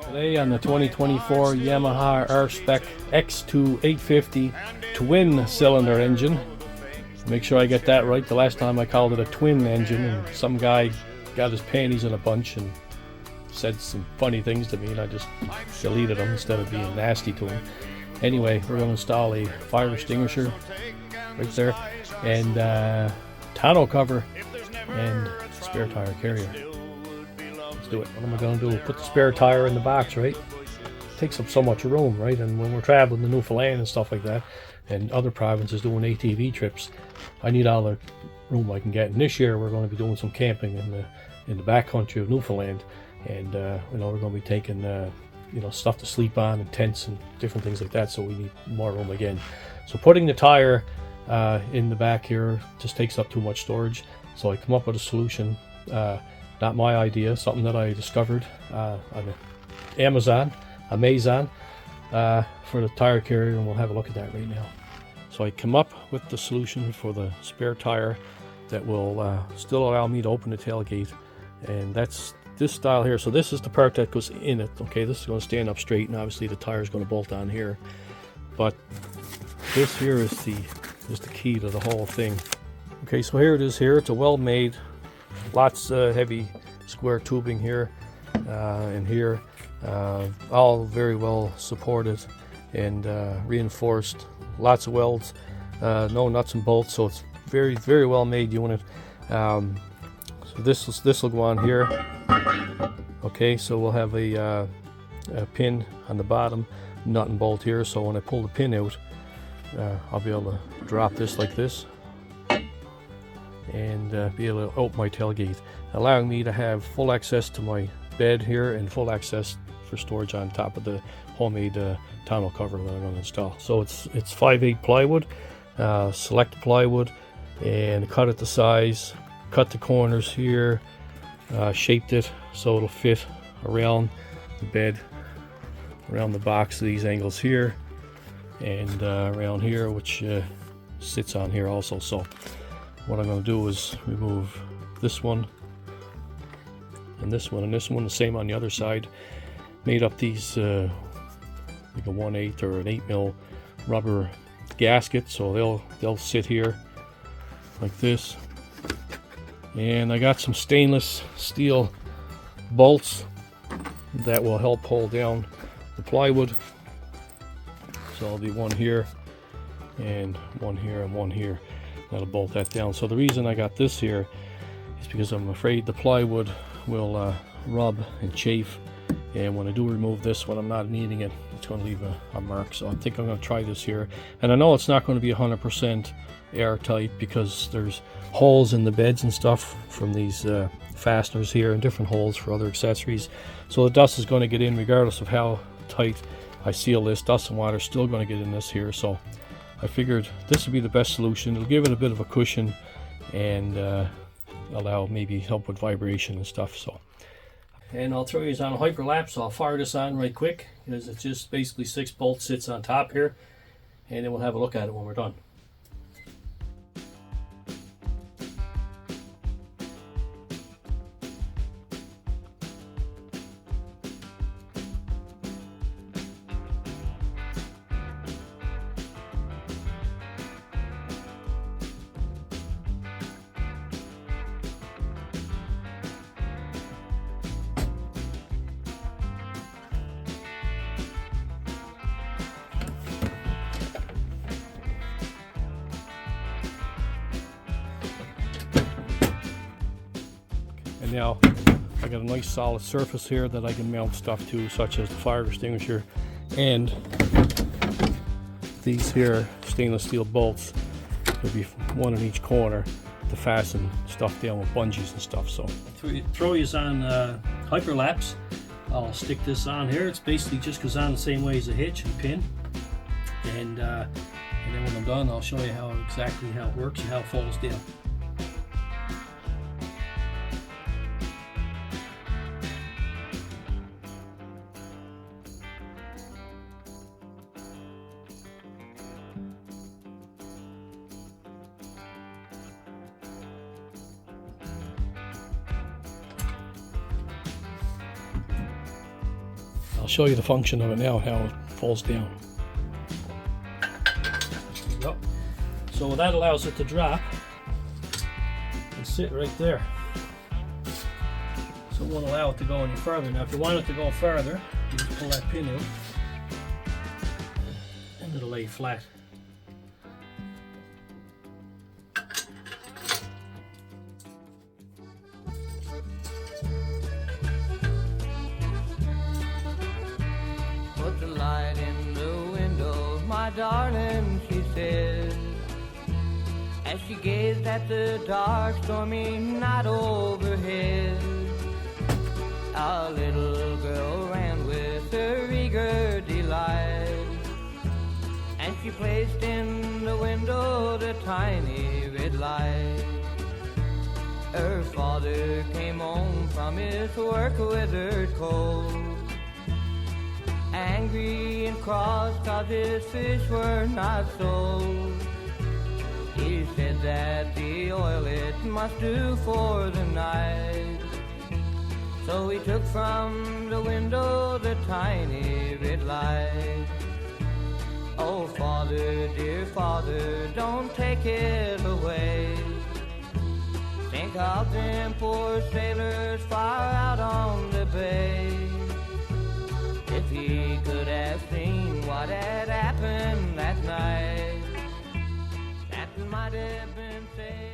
Today on the 2024 Yamaha R-Spec X2 850 twin cylinder engine. Make sure I get that right. The last time I called it a twin engine and some guy got his panties in a bunch and said some funny things to me, and I just deleted them instead of being nasty to him. Anyway, we're going to install a fire extinguisher right there, and tonneau cover and spare tire carrier. Let's do it. What am I going to do? Put the spare tire in the box, right? It takes up so much room, right? And when we're traveling to Newfoundland and stuff like that, and other provinces doing ATV trips, I need all the room I can get. And this year we're going to be doing some camping in the backcountry of Newfoundland, and you know, we're going to be taking you know, stuff to sleep on and tents and different things like that. So we need more room again. So putting the tire in the back here just takes up too much storage. So I come up with a solution. Not my idea, something that I discovered on Amazon for the tire carrier, and we'll have a look at that right now. So I come up with the solution for the spare tire that will still allow me to open the tailgate, and that's this style here. So this is the part that goes in it. Okay, this is going to stand up straight, and obviously the tire is going to bolt on here, but this here is the key to the whole thing. Okay, so here it is. Here it's a well-made, lots of heavy square tubing here and here, all very well supported and reinforced, lots of welds, no nuts and bolts, so it's very, very well made unit. So this will go on here. Okay, so we'll have a pin on the bottom, nut and bolt here, so when I pull the pin out, I'll be able to drop this like this and be able to open my tailgate, allowing me to have full access to my bed here and full access for storage on top of the homemade tonneau cover that I'm going to install. So it's 5/8 plywood, select plywood, and cut it to size, cut the corners here, shaped it so it'll fit around the bed, around the box of these angles here, and around here, which sits on here also. So what I'm going to do is remove this one and this one and this one, the same on the other side. Made up these like a 1/8 or an 8mm rubber gasket, so they'll sit here like this. And I got some stainless steel bolts that will help hold down the plywood. So there'll be one here and one here and one here. That'll bolt that down. So the reason I got this here is because I'm afraid the plywood will rub and chafe, and when I do remove this, when I'm not needing it, it's going to leave a mark. So I think I'm going to try this here, and I know it's not going to be 100% airtight because there's holes in the beds and stuff from these fasteners here, and different holes for other accessories. So the dust is going to get in regardless of how tight I seal this. Dust and water is still going to get in this here, so I figured this would be the best solution. It'll give it a bit of a cushion and allow maybe help with vibration and stuff. So, and I'll throw you on a hyperlapse. So I'll fire this on right quick because it's just basically 6 bolts sits on top here, and then we'll have a look at it when we're done. And now I got a nice solid surface here that I can mount stuff to, such as the fire extinguisher and these here stainless steel bolts. There'll be one in each corner to fasten stuff down with bungees and stuff. So throw these on hyperlapse. I'll stick this on here. It's basically just goes on the same way as a hitch and pin, and then when I'm done, I'll show you exactly how it works and how it folds down. I'll show you the function of it now, how it falls down. There you go. So that allows it to drop and sit right there. So it won't allow it to go any further. Now if you want it to go further, you just pull that pin out and it'll lay flat. Put the light in the window, my darling, she said, as she gazed at the dark, stormy night overhead. A little girl ran with her eager delight, and she placed in the window the tiny red light. Her father came home from his work withered cold, angry and cross 'cause his fish were not sold. He said that the oil it must do for the night. So he took from the window the tiny red light. Oh father, dear father, don't take it away. Think of them poor sailors far out on the bay. If he could have seen what had happened that night, that might have been saved.